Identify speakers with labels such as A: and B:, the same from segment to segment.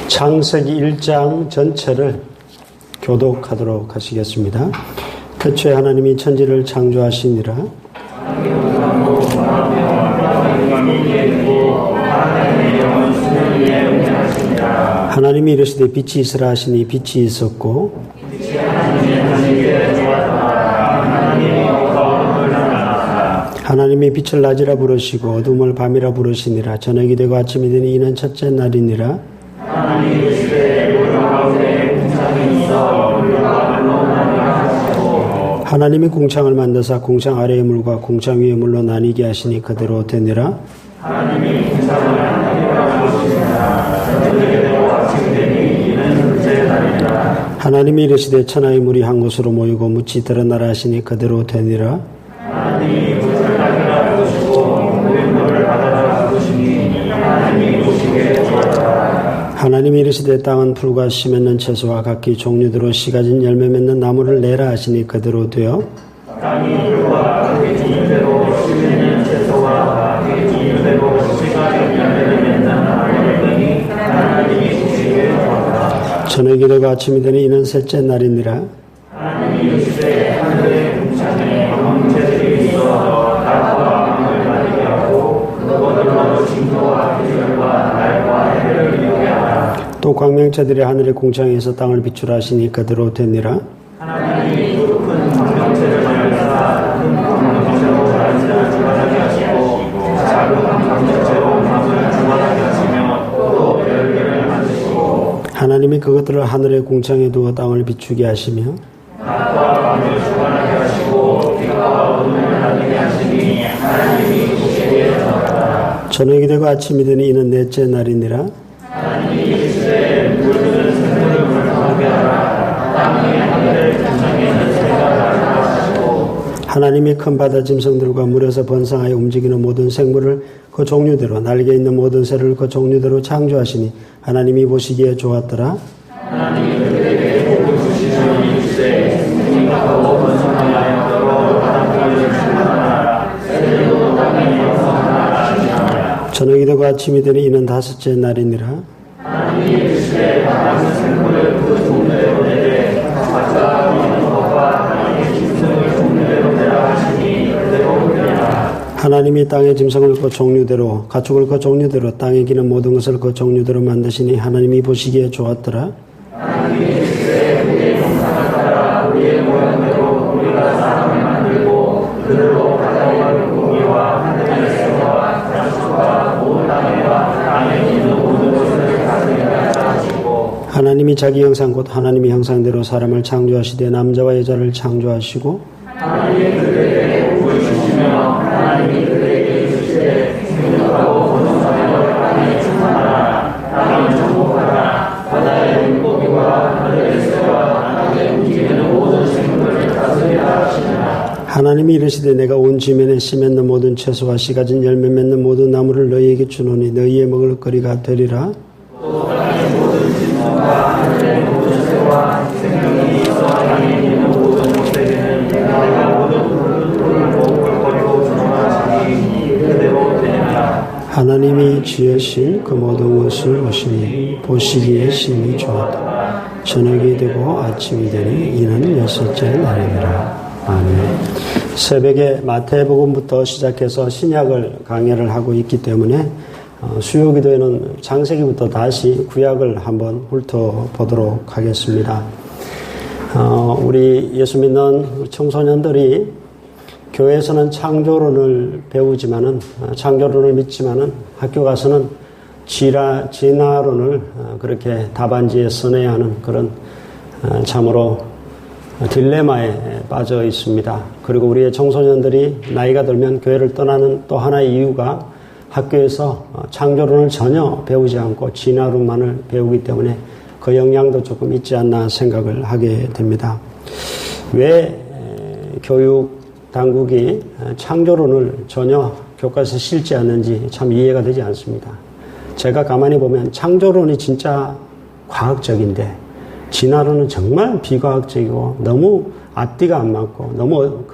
A: 창세기 1장 전체를 교독하도록 하시겠습니다. 태초에 하나님이 천지를 창조하시니라. 하나님이 이르시되 빛이 있으라 하시니 빛이 있었고 하나님이 빛을 낮이라 부르시고 어둠을 밤이라 부르시니라. 저녁이 되고 아침이 되니 이는 첫째 날이니라. 하나님이 궁창을 만드사 궁창 아래의 물과 궁창 위의 물로 나뉘게 하시니 그대로 되니라. 하나님이 이르시되 천하의 물이 한 곳으로 모이고 묻이 드러나라 하시니 그대로 되니라. 하나님이 이르시되 땅은 풀과 씨 맺는 채소와 각기 종류대로 씨 가진 열매 맺는 나무를 내라 하시니 그대로 되어 땅이 풀과 각기 종류대로 씨 맺는 채소와 각기 종류대로 씨 가진 열매를 맺는 나무를 내니 하나님이 보시기에 좋았더라. 저녁이 되고 아침이 되니 이는 셋째 날이니라. 하나님이 이르시되 하늘의 궁창에 왕새들이 있어 달과 밤을 가리게 하고 그것들로 징조와 계절과 달과 해를 이루게 하라. 또 광명체들이 하늘의 궁창에서 땅을 비추라 하시니 그대로 되니라. 하나님이 큰 광명체를 만드사 큰 광명체로 다른 주관하게 하시고 작은 광명체로 밤을 주관하게 하시며 또 별들을 만드시고 하나님이 그것들을 하늘의 궁창에 두어 땅을 비추게 하시며 낮과 밤을 주관하게 하시고 빛과 어둠을 나뉘게 하시니 하나님이 보시기에 좋았더라. 저녁이 되고 아침이 되니 이는 넷째 날이니라. 하나님이 이르시되 물들은 생물을 물통하게 하라. 땅이 하늘의 궁창에는 새가 나르라 하시고 하나님이 큰 바다 짐승들과 물에서 번성하여 움직이는 모든 생물을 그 종류대로 날개 있는 모든 새를 그 종류대로 창조하시니 하나님이 보시기에 좋았더라. 하나님이 그들에게 복을 주시며 이르시되 생물과 더욱 번성하여 여러 바닷가를 충만하라. 새들도 땅에 번성하라 하시니라. 저녁이 되고 아침이 되니 이는 다섯째 날이니라. 하나님이 이르시되 바다의 생물을 그 종류대로 내되 각각 있는 것과 땅의 짐승을 종류대로 내라 하시니 그대로 되리라. 하나님이 땅의 짐승을 그 종류대로 가축을 그 종류대로 땅에 기는 모든 것을 그 종류대로 만드시니 하나님이 보시기에 좋았더라. 하나님이 이르시되 우리의 형상을 따라 우리의 모양대로 우리가 사람을 만들고 그들로 바다의 물고기와 하늘의 새와 가축과 온 땅과 땅에 있는 모든 것을 다스리게 하시고 하나님이 자기 형상 곧 하나님의 형상대로 사람을 창조하시되 남자와 여자를 창조하시고 하나님이 그들에게 복을 주시며 하나님이 그들에게 이르시되 생육하고 번성하여 땅에 충만하라. 땅을 정복하라. 바다의 물고기와 하늘의 새와 땅에 움직이는 모든 생물을 다스리라 하시니라. 하나님이 이르시되 내가 온 지면에 씨 맺는 모든 채소와 씨 가진 열매 맺는 모든 나무를 너희에게 주노니 너희의 먹을 거리가 되리라. 또 땅의 모든 짐승과 하늘의 모든 새와 생명이 있어 땅에 있는 모든 것들에게는 내가 모든 풀을 먹을 거리로 주노하시니 그대로 되리라. 하나님이 지으신 그 모든 것을 보시니 보시기에 심히 좋았다. 저녁이 되고 아침이 되니 이는 여섯째 날이니라. 아멘. 새벽에 마태복음부터 시작해서 신약을 강해를 하고 있기 때문에 수요기도에는 창세기부터 다시 구약을 한번 훑어보도록 하겠습니다. 우리 예수 믿는 청소년들이 교회에서는 창조론을 배우지만은 창조론을 믿지만은 학교 가서는 진화론을 그렇게 답안지에 써내야 하는 그런 참으로 딜레마에 빠져 있습니다. 그리고 우리의 청소년들이 나이가 들면 교회를 떠나는 또 하나의 이유가 학교에서 창조론을 전혀 배우지 않고 진화론만을 배우기 때문에 그 영향도 조금 있지 않나 생각을 하게 됩니다. 왜 교육 당국이 창조론을 전혀 교과서에 실지 않는지 참 이해가 되지 않습니다. 제가 가만히 보면 창조론이 진짜 과학적인데 진화론은 정말 비과학적이고 너무 앞뒤가 안 맞고 너무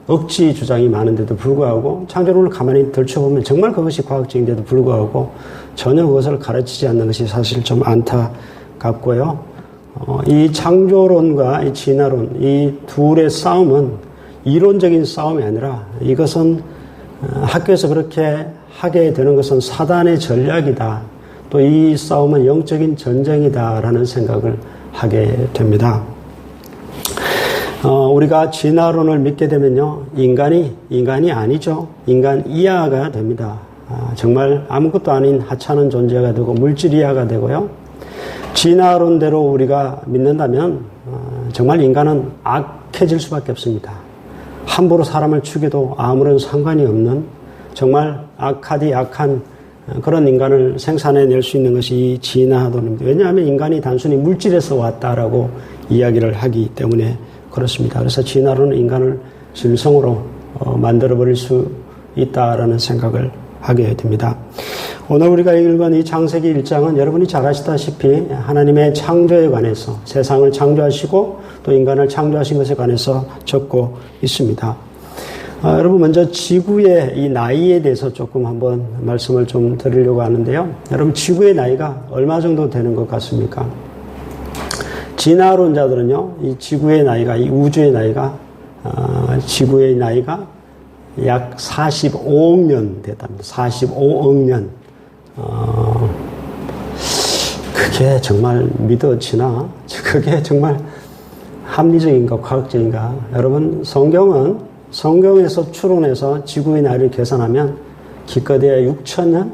A: 억지 주장이 많은데도 불구하고 창조론을 가만히 들춰보면 정말 그것이 과학적인데도 불구하고 전혀 그것을 가르치지 않는 것이 사실 좀 안타깝고요. 이 창조론과 이 진화론, 이 둘의 싸움은 이론적인 싸움이 아니라 이것은 학교에서 그렇게 하게 되는 것은 사단의 전략이다. 또 이 싸움은 영적인 전쟁이다라는 생각을 하게 됩니다. 우리가 진화론을 믿게 되면요, 인간이 아니죠. 인간 이하가 됩니다. 정말 아무것도 아닌 하찮은 존재가 되고 물질 이하가 되고요. 진화론대로 우리가 믿는다면 정말 인간은 악해질 수밖에 없습니다. 함부로 사람을 죽여도 아무런 상관이 없는 정말 악한 그런 인간을 생산해낼 수 있는 것이 이 진화론입니다. 왜냐하면 인간이 단순히 물질에서 왔다라고 이야기를 하기 때문에 그렇습니다. 그래서 진화론은 인간을 짐승으로 만들어버릴 수 있다라는 생각을 하게 됩니다. 오늘 우리가 읽은 이 창세기 1장은 여러분이 잘 아시다시피 하나님의 창조에 관해서 세상을 창조하시고 또 인간을 창조하신 것에 관해서 적고 있습니다. 여러분 먼저 지구의 이 나이에 대해서 조금 한번 말씀을 좀 드리려고 하는데요. 여러분 지구의 나이가 얼마 정도 되는 것 같습니까? 진화론자들은요, 이 지구의 나이가, 이 우주의 나이가, 지구의 나이가 약 45억 년 됐답니다. 45억 년. 그게 정말 믿어지나? 그게 정말 합리적인가, 과학적인가? 여러분, 성경에서 추론해서 지구의 나이를 계산하면 기껏해야 6천년,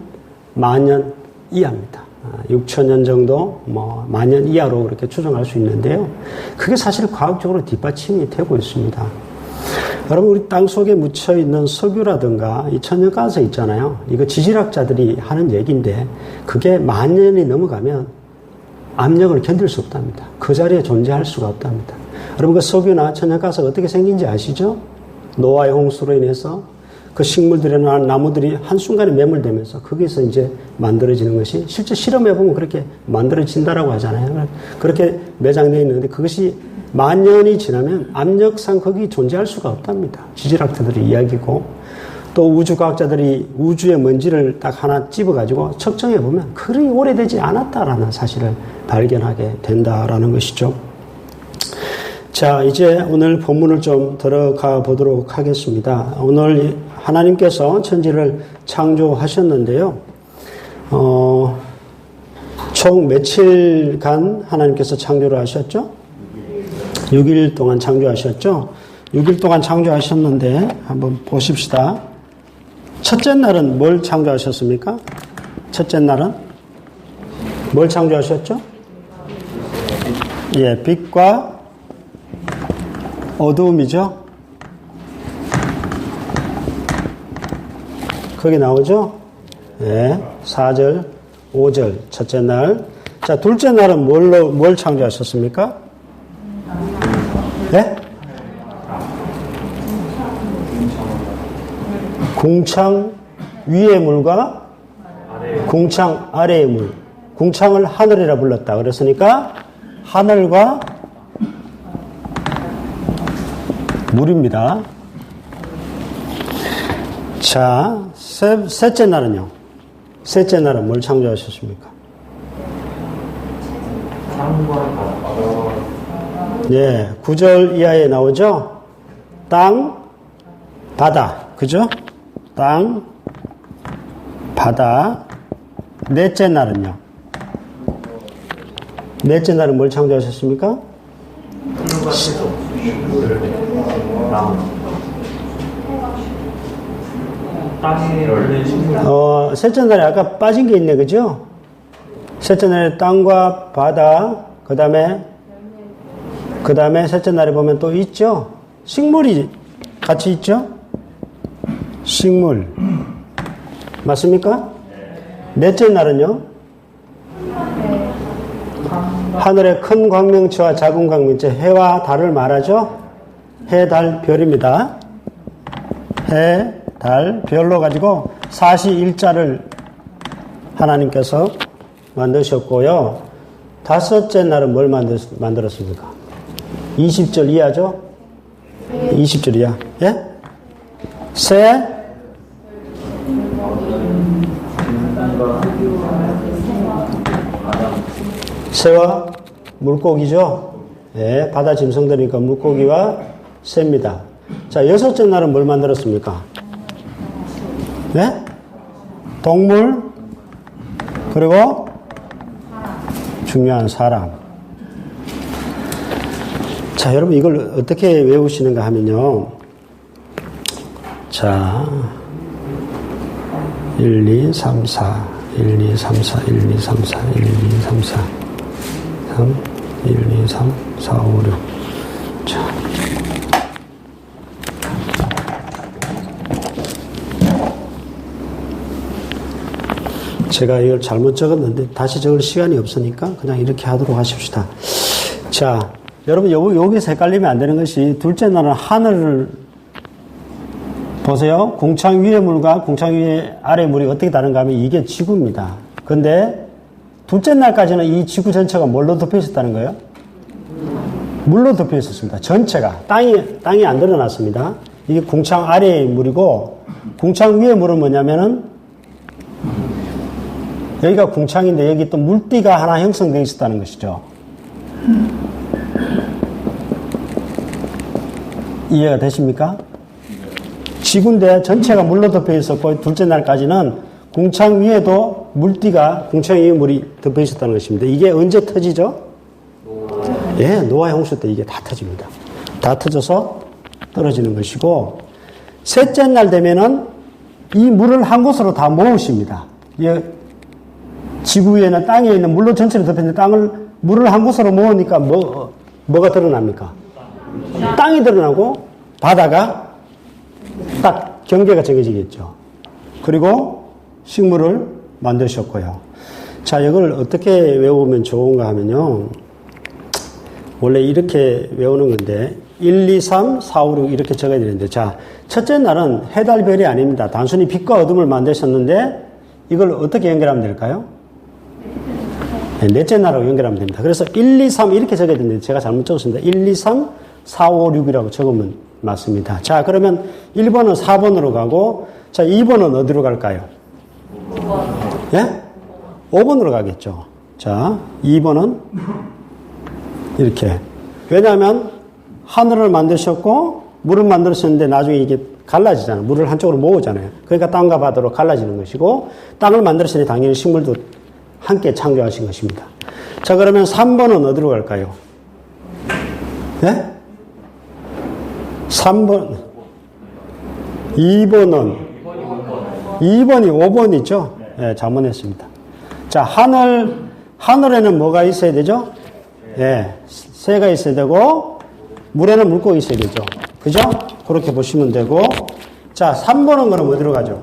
A: 만년 이하입니다. 6천년 정도, 만년 이하로 그렇게 추정할 수 있는데요. 그게 사실 과학적으로 뒷받침이 되고 있습니다. 여러분, 우리 땅 속에 묻혀 있는 석유라든가 이 천연가스 있잖아요. 이거 지질학자들이 하는 얘기인데 그게 만년이 넘어가면 압력을 견딜 수 없답니다. 그 자리에 존재할 수가 없답니다. 여러분, 그 석유나 천연가스가 어떻게 생긴지 아시죠? 노아의 홍수로 인해서 그 식물들이나 나무들이 한순간에 매몰되면서 거기서 이제 만들어지는 것이 실제 실험해보면 그렇게 만들어진다라고 하잖아요. 그렇게 매장되어 있는데 그것이 만 년이 지나면 압력상 거기 존재할 수가 없답니다. 지질학자들의 이야기고 또 우주과학자들이 우주의 먼지를 딱 하나 집어가지고 측정해보면 그리 오래되지 않았다라는 사실을 발견하게 된다라는 것이죠. 자, 이제 오늘 본문을 좀 들어가 보도록 하겠습니다. 오늘 하나님께서 천지를 창조하셨는데요. 총 며칠간 하나님께서 창조를 하셨죠? 6일 동안 창조하셨죠? 6일 동안 창조하셨는데 한번 보십시다. 첫째 날은 뭘 창조하셨습니까? 첫째 날은 뭘 창조하셨죠? 예, 빛과 어두움이죠? 거기 나오죠? 예, 4절, 5절, 첫째 날. 자, 둘째 날은 뭘 창조하셨습니까? 네? 궁창 위의 물과 궁창 아래의 물. 궁창을 하늘이라 불렀다. 그랬으니까 하늘과 물입니다. 자, 셋째 날은요? 셋째 날은 뭘 창조하셨습니까? 예, 9절 이하에 나오죠? 땅, 바다. 그죠? 땅, 바다. 넷째 날은요? 넷째 날은 뭘 창조하셨습니까? 셋째 날에 아까 빠진 게 있네, 그죠? 셋째 날에 땅과 바다, 그 다음에 셋째 날에 보면 또 있죠? 식물이 같이 있죠? 식물. 맞습니까? 넷째 날은요? 하늘의 큰 광명체와 작은 광명체, 해와 달을 말하죠? 해, 달, 별입니다. 해, 달, 별로 가지고 사시일자를 하나님께서 만드셨고요. 다섯째 날은 뭘 만들었습니까? 20절 이하죠? 20절 이하. 예? 새, 새와 물고기죠. 예, 바다 짐승들이니까 물고기와 새입니다. 자, 여섯째 날은 뭘 만들었습니까? 네? 동물, 그리고 중요한 사람. 자, 여러분 이걸 어떻게 외우시는가 하면요. 자, 1, 2, 3, 4, 1, 2, 3, 4, 1, 2, 3, 4, 1, 2, 3, 4, 3, 1, 2, 3, 4, 5, 6. 자. 제가 이걸 잘못 적었는데 다시 적을 시간이 없으니까 그냥 이렇게 하도록 하십시다. 자, 여러분 여기서 헷갈리면 안 되는 것이 둘째 날은 하늘을 보세요. 궁창 위의 물과 궁창 위의 아래 물이 어떻게 다른가 하면 이게 지구입니다. 근데 둘째 날까지는 이 지구 전체가 뭘로 덮여 있었다는 거예요? 물로 덮여 있었습니다. 전체가. 땅이 안 드러났습니다. 이게 궁창 아래의 물이고 궁창 위의 물은 뭐냐면은 여기가 궁창인데 여기 또 물띠가 하나 형성되어 있었다는 것이죠. 이해가 되십니까? 지구인데 전체가 물로 덮여 있었고 둘째 날까지는 궁창 위에도 물띠가 궁창 위에 물이 덮여 있었다는 것입니다. 이게 언제 터지죠? 예, 노아 홍수 때 이게 다 터집니다. 다 터져서 떨어지는 것이고 셋째 날 되면은 이 물을 한 곳으로 다 모으십니다. 지구 위에는 땅에 있는 물로 전체를 덮였는데 물을 한 곳으로 모으니까 뭐가 드러납니까? 땅이 드러나고 바다가 딱 경계가 정해지겠죠. 그리고 식물을 만드셨고요. 자, 이걸 어떻게 외우면 좋은가 하면요. 원래 이렇게 외우는 건데 1, 2, 3, 4, 5, 6 이렇게 적어야 되는데 자, 첫째 날은 해달 별이 아닙니다. 단순히 빛과 어둠을 만드셨는데 이걸 어떻게 연결하면 될까요? 네, 넷째 날하고 연결하면 됩니다. 그래서 1, 2, 3 이렇게 적어야 되는데 제가 잘못 적었습니다. 1, 2, 3, 4, 5, 6이라고 적으면 맞습니다. 자, 그러면 1번은 4번으로 가고 자, 2번은 어디로 갈까요? 5번. 예? 5번으로 가겠죠. 자, 2번은 이렇게. 왜냐하면 하늘을 만드셨고 물을 만드셨는데 나중에 이게 갈라지잖아요. 물을 한쪽으로 모으잖아요. 그러니까 땅과 바다로 갈라지는 것이고 땅을 만들었으니 당연히 식물도 함께 창조하신 것입니다. 자, 그러면 3번은 어디로 갈까요? 네? 3번. 2번이 5번이죠? 네, 잘못했습니다. 자, 하늘에는 뭐가 있어야 되죠? 네, 새가 있어야 되고, 물에는 물고기 있어야 되죠. 그죠? 그렇게 보시면 되고, 자, 3번은 그럼 어디로 가죠?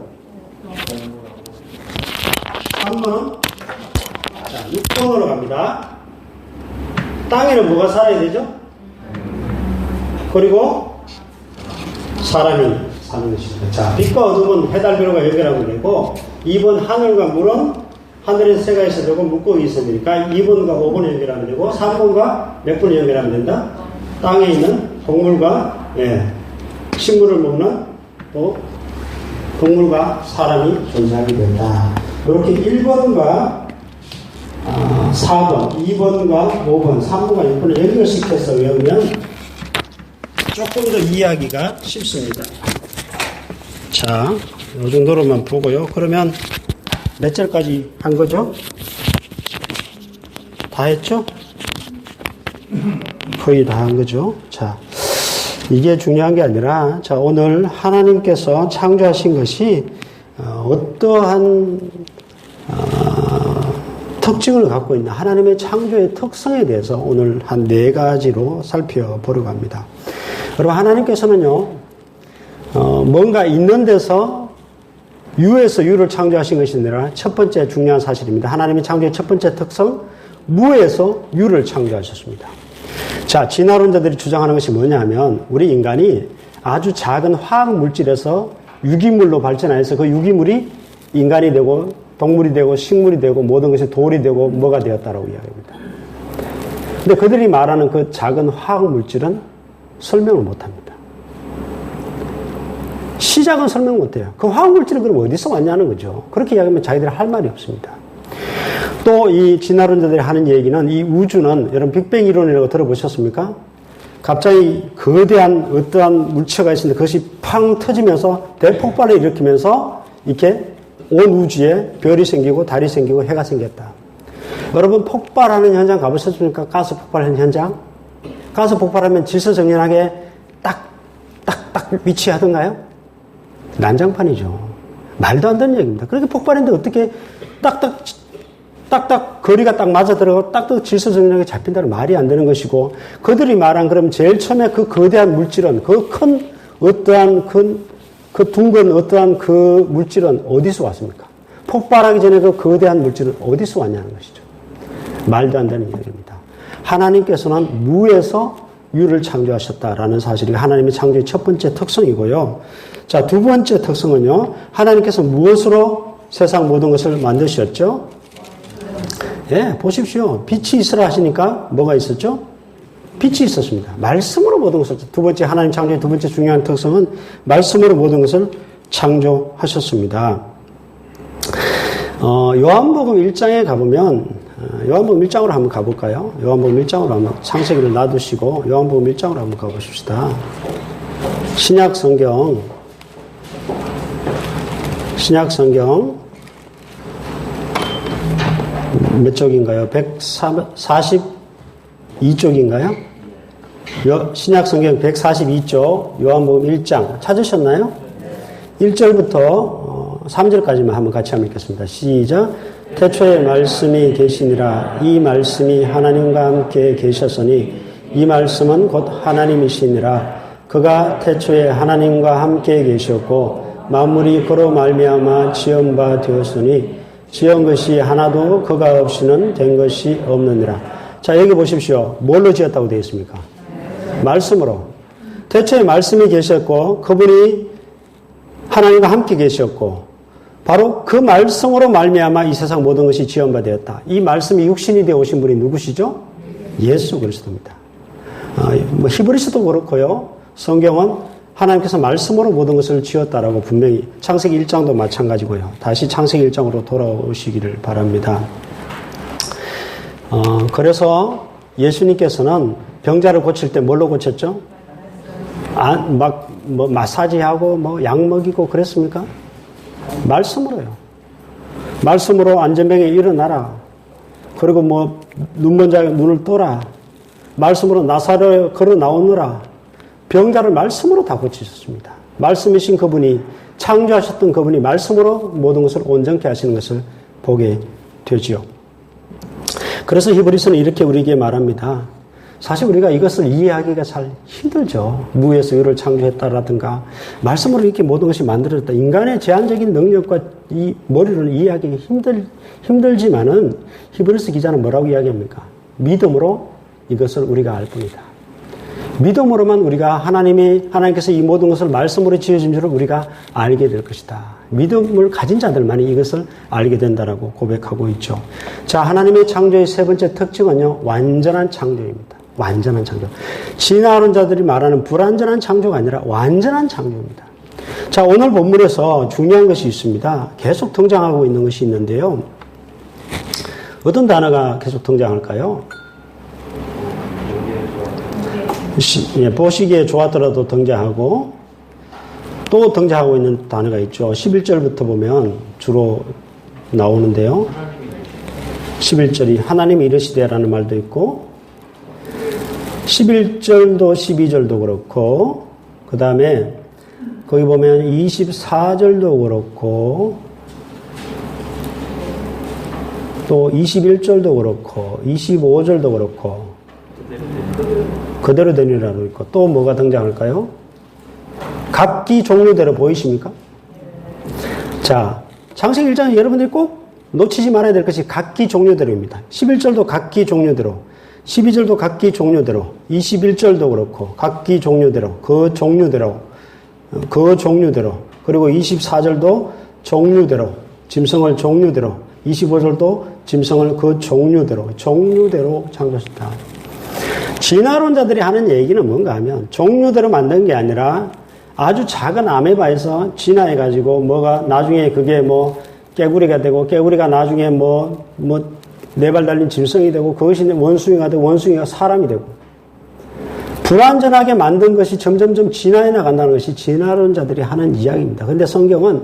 A: 3번은, 자, 6번으로 갑니다. 땅에는 뭐가 살아야 되죠? 그리고, 사람이 사는 것입니다. 자, 빛과 어둠은 해달별과 연결하면 되고, 2번 하늘과 물은 하늘에 새가 있어야 되고, 물고기 있어야 되니까 2번과 5번을 연결하면 되고, 3번과 몇 번을 연결하면 된다? 땅에 있는 동물과, 식물을 먹는 또 동물과 사람이 존재하게 된다. 이렇게 1번과 4번, 2번과 5번, 3번과 6번을 연결시켜서 외우면 조금 더 이해하기가 쉽습니다. 자, 이 정도로만 보고요. 그러면 몇 절까지 한 거죠? 다 했죠? 거의 다 한 거죠. 자, 이게 중요한 게 아니라, 자, 오늘 하나님께서 창조하신 것이 어떠한 특징을 갖고 있나, 하나님의 창조의 특성에 대해서 오늘 한 4가지로 살펴보려고 합니다. 여러분, 하나님께서는요, 뭔가 있는 데서 유에서 유를 창조하신 것이 아니라 첫 번째 중요한 사실입니다. 하나님의 창조의 첫 번째 특성, 무에서 유를 창조하셨습니다. 자, 진화론자들이 주장하는 것이 뭐냐면 우리 인간이 아주 작은 화학 물질에서 유기물로 발전해서 그 유기물이 인간이 되고 동물이 되고 식물이 되고 모든 것이 돌이 되고 뭐가 되었다라고 이야기합니다. 근데 그들이 말하는 그 작은 화학 물질은 설명을 못합니다. 시작은 설명 못해요. 그 화학물질은 그럼 어디서 왔냐는 거죠. 그렇게 이야기하면 자기들이 할 말이 없습니다. 또 이 진화론자들이 하는 얘기는 이 우주는 여러분 빅뱅 이론이라고 들어보셨습니까? 갑자기 거대한 어떠한 물체가 있는데 그것이 팡 터지면서 대폭발을 일으키면서 이렇게 온 우주에 별이 생기고 달이 생기고 해가 생겼다. 여러분 폭발하는 현장 가보셨습니까? 가스 폭발하는 현장? 가스 폭발하면 질서정연하게 딱 위치하던가요? 난장판이죠. 말도 안 되는 얘기입니다. 그렇게 폭발했는데 어떻게 딱딱 거리가 딱 맞아 들어가고 딱딱 질서정연하게 잡힌다는 말이 안 되는 것이고, 그들이 말한 그럼 제일 처음에 그 거대한 물질은 그 큰 어떠한 그 둥근 어떠한 그 물질은 어디서 왔습니까? 폭발하기 전에 그 거대한 물질은 어디서 왔냐는 것이죠. 말도 안 되는 얘기입니다. 하나님께서는 무에서 유를 창조하셨다라는 사실이 하나님의 창조의 첫 번째 특성이고요. 자, 두 번째 특성은요. 하나님께서 무엇으로 세상 모든 것을 만드셨죠? 예, 보십시오. 빛이 있으라 하시니까 뭐가 있었죠? 빛이 있었습니다. 말씀으로 모든 것을, 두 번째 하나님 창조의 두 번째 중요한 특성은 말씀으로 모든 것을 창조하셨습니다. 요한복음 1장에 가보면, 요한복음 1장으로 한번 가볼까요? 요한복음 1장으로 한번 창세기를 놔두시고 요한복음 1장으로 한번 가보십시다. 신약 성경 몇 쪽인가요? 142쪽인가요? 신약 성경 142쪽 요한복음 1장 찾으셨나요? 1절부터 3절까지만 한번 같이 한번 읽겠습니다. 시작. 태초에 말씀이 계시니라. 이 말씀이 하나님과 함께 계셨으니 이 말씀은 곧 하나님이시니라. 그가 태초에 하나님과 함께 계셨고 만물이 그로 말미암아 지은 바 되었으니 지은 것이 하나도 그가 없이는 된 것이 없느니라. 자, 여기 보십시오. 뭘로 지었다고 되어 있습니까? 말씀으로. 태초에 말씀이 계셨고 그분이 하나님과 함께 계셨고 바로 그 말씀으로 말미암아 이 세상 모든 것이 지은 바 되었다. 이 말씀이 육신이 되어 오신 분이 누구시죠? 예수 그리스도입니다. 히브리서도 그렇고요. 성경은 하나님께서 말씀으로 모든 것을 지었다라고 분명히 창세기 1장도 마찬가지고요. 다시 창세기 1장으로 돌아오시기를 바랍니다. 그래서 예수님께서는 병자를 고칠 때 뭘로 고쳤죠? 마사지하고 약 먹이고 그랬습니까? 말씀으로요. 말씀으로 안전병에 일어나라. 그리고 눈먼 자에게 눈을 떠라. 말씀으로 나사를 걸어 나오느라. 병자를 말씀으로 다 고치셨습니다. 말씀이신 그분이, 창조하셨던 그분이 말씀으로 모든 것을 온전케 하시는 것을 보게 되지요. 그래서 히브리서는 이렇게 우리에게 말합니다. 사실 우리가 이것을 이해하기가 잘 힘들죠. 무에서 유를 창조했다라든가 말씀으로 이렇게 모든 것이 만들어졌다. 인간의 제한적인 능력과 이 머리를 이해하기 힘들지만은 히브리서 기자는 뭐라고 이야기합니까? 믿음으로 이것을 우리가 알 뿐이다. 믿음으로만 우리가 하나님께서 이 모든 것을 말씀으로 지어진 줄을 우리가 알게 될 것이다. 믿음을 가진 자들만이 이것을 알게 된다라고 고백하고 있죠. 자, 하나님의 창조의 세 번째 특징은요, 완전한 창조입니다. 완전한 창조. 진화론자들이 말하는 불완전한 창조가 아니라 완전한 창조입니다. 자, 오늘 본문에서 중요한 것이 있습니다. 계속 등장하고 있는 것이 있는데요. 어떤 단어가 계속 등장할까요? 보시기에 좋았더라도 등장하고 또 등장하고 있는 단어가 있죠. 11절부터 보면 주로 나오는데요. 11절이 하나님이 이르시되라는 말도 있고 11절도 12절도 그렇고 그 다음에 거기 보면 24절도 그렇고 또 21절도 그렇고 25절도 그렇고 그대로 되니라도 있고 또 뭐가 등장할까요? 각기 종류대로 보이십니까? 자, 창세기 1장은 여러분들이 꼭 놓치지 말아야 될 것이 각기 종류대로입니다. 11절도 각기 종류대로, 12절도 각기 종류대로, 21절도 그렇고 각기 종류대로, 그 종류대로, 그리고 24절도 종류대로, 짐승을 종류대로, 25절도 짐승을 그 종류대로 창조했다. 진화론자들이 하는 얘기는 뭔가 하면 종류대로 만든 게 아니라 아주 작은 아메바에서 진화해가지고 뭐가 나중에 그게 뭐 깨구리가 되고 깨구리가 나중에 네 발 달린 짐승이 되고 그것이 원숭이가 되고 원숭이가 사람이 되고 불완전하게 만든 것이 점점점 진화해 나간다는 것이 진화론자들이 하는 이야기입니다. 그런데 성경은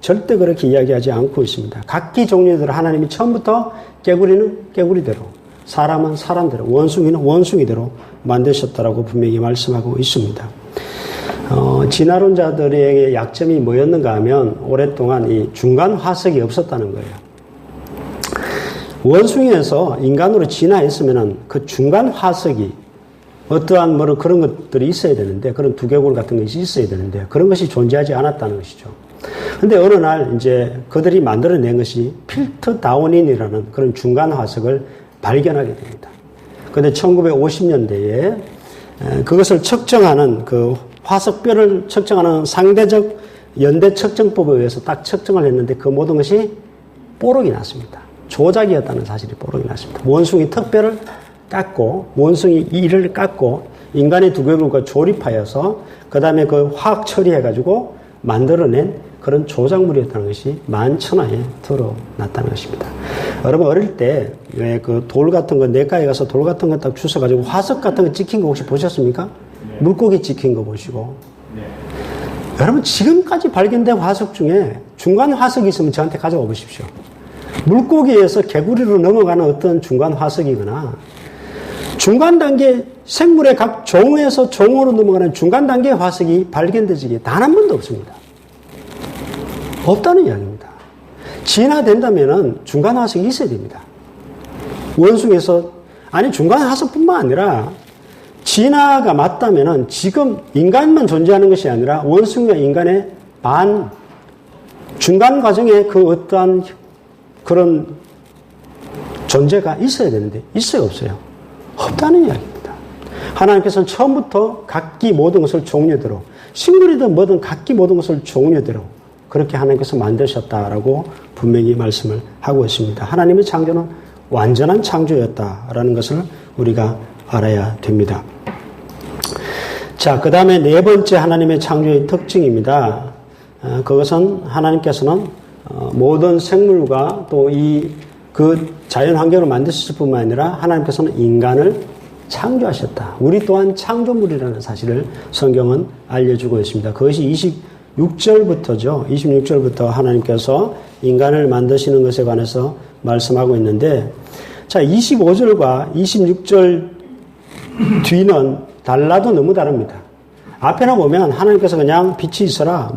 A: 절대 그렇게 이야기하지 않고 있습니다. 각기 종류대로 하나님이 처음부터 깨구리는 깨구리대로, 사람은 사람대로, 원숭이는 원숭이대로 만드셨다라고 분명히 말씀하고 있습니다. 진화론자들에게 약점이 뭐였는가 하면 오랫동안 이 중간 화석이 없었다는 거예요. 원숭이에서 인간으로 진화했으면 그 중간 화석이 어떠한 그런 것들이 있어야 되는데, 그런 두개골 같은 것이 있어야 되는데, 그런 것이 존재하지 않았다는 것이죠. 근데 어느 날 이제 그들이 만들어낸 것이 필터 다운인이라는 그런 중간 화석을 발견하게 됩니다. 근데 1950년대에 그것을 측정하는 그 화석별을 측정하는 상대적 연대 측정법에 의해서 딱 측정을 했는데 그 모든 것이 뽀록이 났습니다. 조작이었다는 사실이 뽀록이 났습니다. 원숭이 턱뼈를 깎고 원숭이 이를 깎고 인간의 두개골과 조립하여서 그 다음에 그 화학 처리해가지고 만들어낸 그런 조작물이었다는 것이 만천하에 드러났다는 것입니다. 여러분 어릴 때 왜 그 돌 같은 거 내과에 가서 돌 같은 거 딱 주워가지고 화석 같은 거 찍힌 거 혹시 보셨습니까? 네. 물고기 찍힌 거 보시고. 네. 여러분 지금까지 발견된 화석 중에 중간 화석이 있으면 저한테 가져와 보십시오. 물고기에서 개구리로 넘어가는 어떤 중간 화석이거나 중간 단계 생물의 각 종에서 종으로 넘어가는 중간 단계의 화석이 발견되지 단 한 번도 없습니다. 없다는 이야기입니다. 진화된다면 중간 화석이 있어야 됩니다. 원숭이에서 중간 화석뿐만 아니라 진화가 맞다면 지금 인간만 존재하는 것이 아니라 원숭이와 인간의 중간 과정에 그 어떠한 그런 존재가 있어야 되는데 있어요, 없어요? 없다는 이야기입니다. 하나님께서는 처음부터 각기 모든 것을 종류대로 식물이든 뭐든 각기 모든 것을 종류대로 그렇게 하나님께서 만드셨다라고 분명히 말씀을 하고 있습니다. 하나님의 창조는 완전한 창조였다라는 것을 우리가 알아야 됩니다. 자, 그 다음에 네 번째 하나님의 창조의 특징입니다. 그것은 하나님께서는 모든 생물과 또 그 자연 환경을 만드셨을 뿐만 아니라 하나님께서는 인간을 창조하셨다. 우리 또한 창조물이라는 사실을 성경은 알려주고 있습니다. 그것이 26절부터죠. 26절부터 하나님께서 인간을 만드시는 것에 관해서 말씀하고 있는데, 자, 25절과 26절 뒤는 달라도 너무 다릅니다. 앞에나 보면 하나님께서 그냥 빛이 있어라,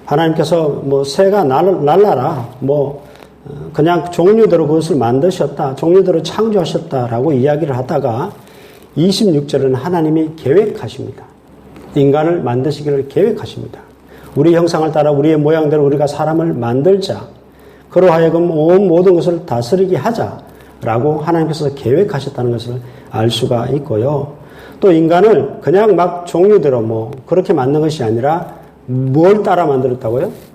A: 하나님께서 새가 날라라, 그냥 종류대로 그것을 만드셨다, 종류대로 창조하셨다라고 이야기를 하다가 26절은 하나님이 계획하십니다. 인간을 만드시기를 계획하십니다. 우리 형상을 따라 우리의 모양대로 우리가 사람을 만들자. 그러하여금 온 모든 것을 다스리게 하자라고 하나님께서 계획하셨다는 것을 알 수가 있고요. 또 인간을 그냥 막 종류대로 그렇게 만든 것이 아니라 뭘 따라 만들었다고요?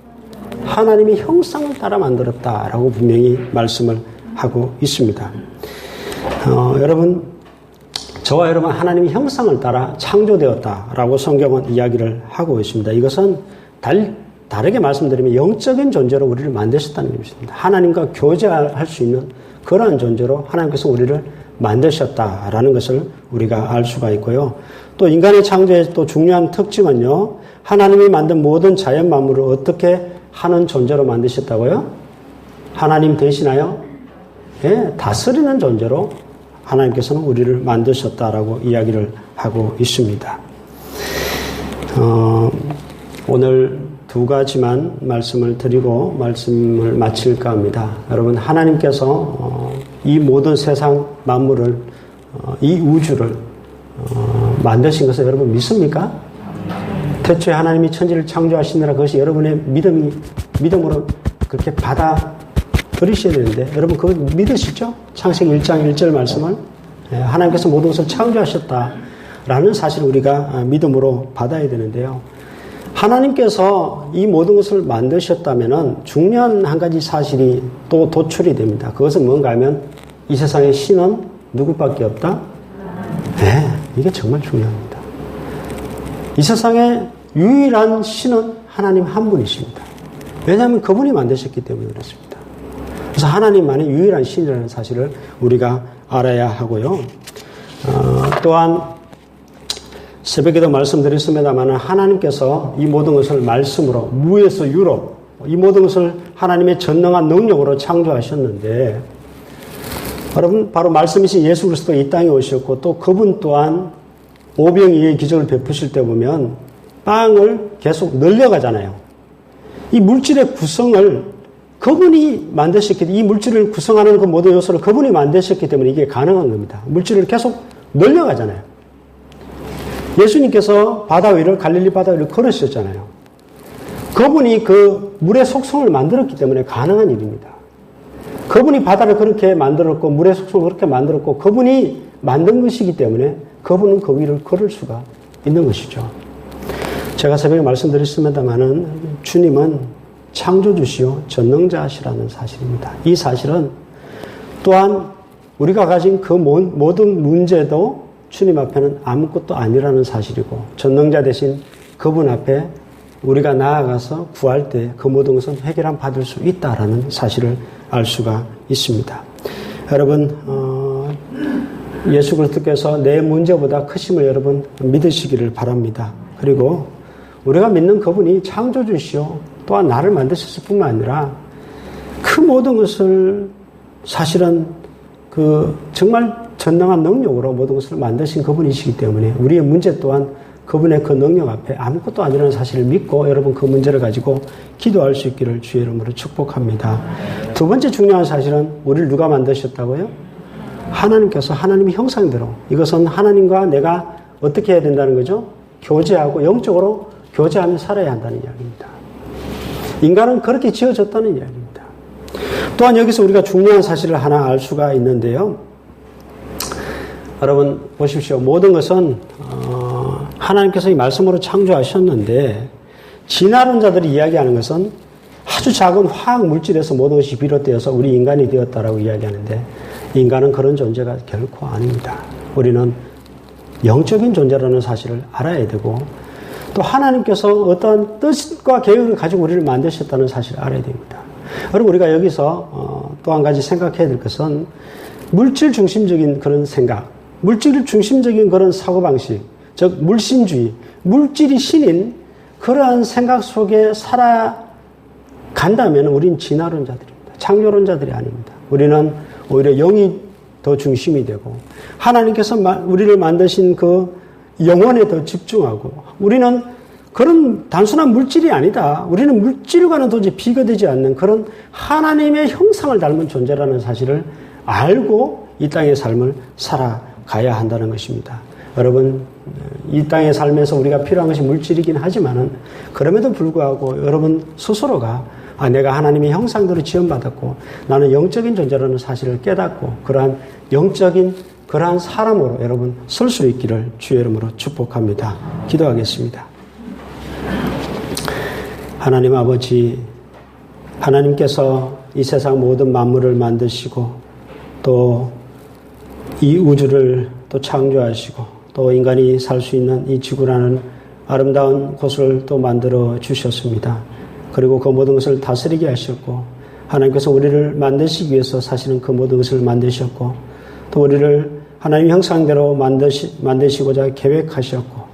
A: 하나님의 형상을 따라 만들었다라고 분명히 말씀을 하고 있습니다. 여러분, 저와 여러분 하나님의 형상을 따라 창조되었다라고 성경은 이야기를 하고 있습니다. 이것은 다르게 말씀드리면 영적인 존재로 우리를 만드셨다는 것입니다. 하나님과 교제할 수 있는 그러한 존재로 하나님께서 우리를 만드셨다라는 것을 우리가 알 수가 있고요. 또 인간의 창조의 또 중요한 특징은요, 하나님이 만든 모든 자연 만물을 어떻게 하는 존재로 만드셨다고요? 하나님 대신하여 다스리는 존재로 하나님께서는 우리를 만드셨다라고 이야기를 하고 있습니다. 오늘 두 가지만 말씀을 드리고 말씀을 마칠까 합니다. 여러분, 하나님께서 이 모든 세상 만물을, 이 우주를 만드신 것을 여러분 믿습니까? 태초에 하나님이 천지를 창조하시느라 그것이 여러분의 믿음으로 그렇게 받아들이셔야 되는데, 여러분 그걸 믿으시죠? 창세기 1장 1절 말씀을 하나님께서 모든 것을 창조하셨다라는 사실을 우리가 믿음으로 받아야 되는데요. 하나님께서 이 모든 것을 만드셨다면 중요한 한 가지 사실이 또 도출이 됩니다. 그것은 뭔가 하면 이 세상의 신은 누구밖에 없다? 네, 이게 정말 중요합니다. 이 세상에 유일한 신은 하나님 한 분이십니다. 왜냐하면 그분이 만드셨기 때문에 그렇습니다. 그래서 하나님만이 유일한 신이라는 사실을 우리가 알아야 하고요. 또한 새벽에도 말씀드렸습니다만 하나님께서 이 모든 것을 말씀으로 무에서 유로 이 모든 것을 하나님의 전능한 능력으로 창조하셨는데 여러분 바로 말씀이신 예수 그리스도 이 땅에 오셨고 또 그분 또한 오병이의 기적을 베푸실 때 보면 빵을 계속 늘려가잖아요. 이 물질의 구성을 그분이 만드셨기 때문에 이 물질을 구성하는 그 모든 요소를 그분이 만드셨기 때문에 이게 가능한 겁니다. 물질을 계속 늘려가잖아요. 예수님께서 바다 위를 갈릴리 바다 위를 걸으셨잖아요. 그분이 그 물의 속성을 만들었기 때문에 가능한 일입니다. 그분이 바다를 그렇게 만들었고 물의 속성을 그렇게 만들었고 그분이 만든 것이기 때문에 그분은 그 위를 걸을 수가 있는 것이죠. 제가 새벽에 말씀드렸습니다마는 주님은 창조주시요 전능자시라는 사실입니다. 이 사실은 또한 우리가 가진 그 모든 문제도 주님 앞에는 아무것도 아니라는 사실이고 전능자 대신 그분 앞에 우리가 나아가서 구할 때 그 모든 것은 해결함 받을 수 있다라는 사실을 알 수가 있습니다. 여러분 예수 그리스도께서 내 문제보다 크심을 여러분 믿으시기를 바랍니다. 그리고 우리가 믿는 그분이 창조주시오 또한 나를 만드셨을 뿐만 아니라 그 모든 것을 사실은 그 정말 전능한 능력으로 모든 것을 만드신 그분이시기 때문에 우리의 문제 또한 그분의 그 능력 앞에 아무것도 아니라는 사실을 믿고 여러분 그 문제를 가지고 기도할 수 있기를 주의 이름으로 축복합니다. 두 번째 중요한 사실은 우리를 누가 만드셨다고요? 하나님께서 하나님의 형상대로 이것은 하나님과 내가 어떻게 해야 된다는 거죠? 교제하고 영적으로 교제하며 살아야 한다는 이야기입니다. 인간은 그렇게 지어졌다는 이야기입니다. 또한 여기서 우리가 중요한 사실을 하나 알 수가 있는데요. 여러분 보십시오. 모든 것은 하나님께서 이 말씀으로 창조하셨는데 진화론자들이 이야기하는 것은 아주 작은 화학 물질에서 모든 것이 비롯되어서 우리 인간이 되었다라고 이야기하는데 인간은 그런 존재가 결코 아닙니다. 우리는 영적인 존재라는 사실을 알아야 되고 또 하나님께서 어떤 뜻과 계획을 가지고 우리를 만드셨다는 사실을 알아야 됩니다. 그리고 우리가 여기서 또 한 가지 생각해야 될 것은 물질 중심적인 그런 생각, 물질 중심적인 그런 사고방식, 즉 물신주의, 물질이 신인 그러한 생각 속에 살아간다면 우린 진화론자들입니다. 창조론자들이 아닙니다. 우리는 오히려 영이 더 중심이 되고 하나님께서 우리를 만드신 그 영혼에 더 집중하고 우리는 그런 단순한 물질이 아니다. 우리는 물질과는 도저히 비교되지 않는 그런 하나님의 형상을 닮은 존재라는 사실을 알고 이 땅의 삶을 살아가야 한다는 것입니다. 여러분 이 땅의 삶에서 우리가 필요한 것이 물질이긴 하지만은 그럼에도 불구하고 여러분 스스로가 내가 하나님의 형상대로 지원받았고 나는 영적인 존재라는 사실을 깨닫고 그러한 영적인 그러한 사람으로 여러분 설 수 있기를 주의 이름으로 축복합니다. 기도하겠습니다. 하나님 아버지, 하나님께서 이 세상 모든 만물을 만드시고 또 이 우주를 또 창조하시고 또 인간이 살 수 있는 이 지구라는 아름다운 곳을 또 만들어 주셨습니다. 그리고 그 모든 것을 다스리게 하셨고 하나님께서 우리를 만드시기 위해서 사실은 그 모든 것을 만드셨고 또 우리를 하나님 형상대로 만드시고자 계획하셨고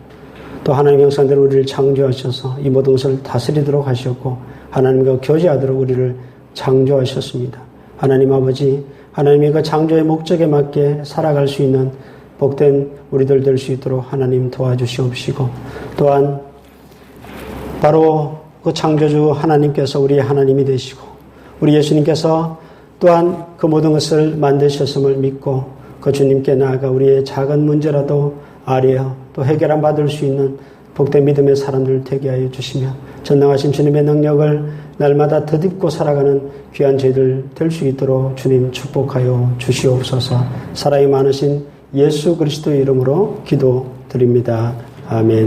A: 또 하나님 형상대로 우리를 창조하셔서 이 모든 것을 다스리도록 하셨고 하나님과 교제하도록 우리를 창조하셨습니다. 하나님 아버지, 하나님의 그 창조의 목적에 맞게 살아갈 수 있는 복된 우리들 될 수 있도록 하나님 도와주시옵시고 또한 바로 그 창조주 하나님께서 우리의 하나님이 되시고 우리 예수님께서 또한 그 모든 것을 만드셨음을 믿고 그 주님께 나아가 우리의 작은 문제라도 아뢰어 또 해결함 받을 수 있는 복된 믿음의 사람들 되게 하여 주시며 전능하신 주님의 능력을 날마다 덧입고 살아가는 귀한 저희들 될 수 있도록 주님 축복하여 주시옵소서. 사랑이 많으신 예수 그리스도의 이름으로 기도드립니다. 아멘.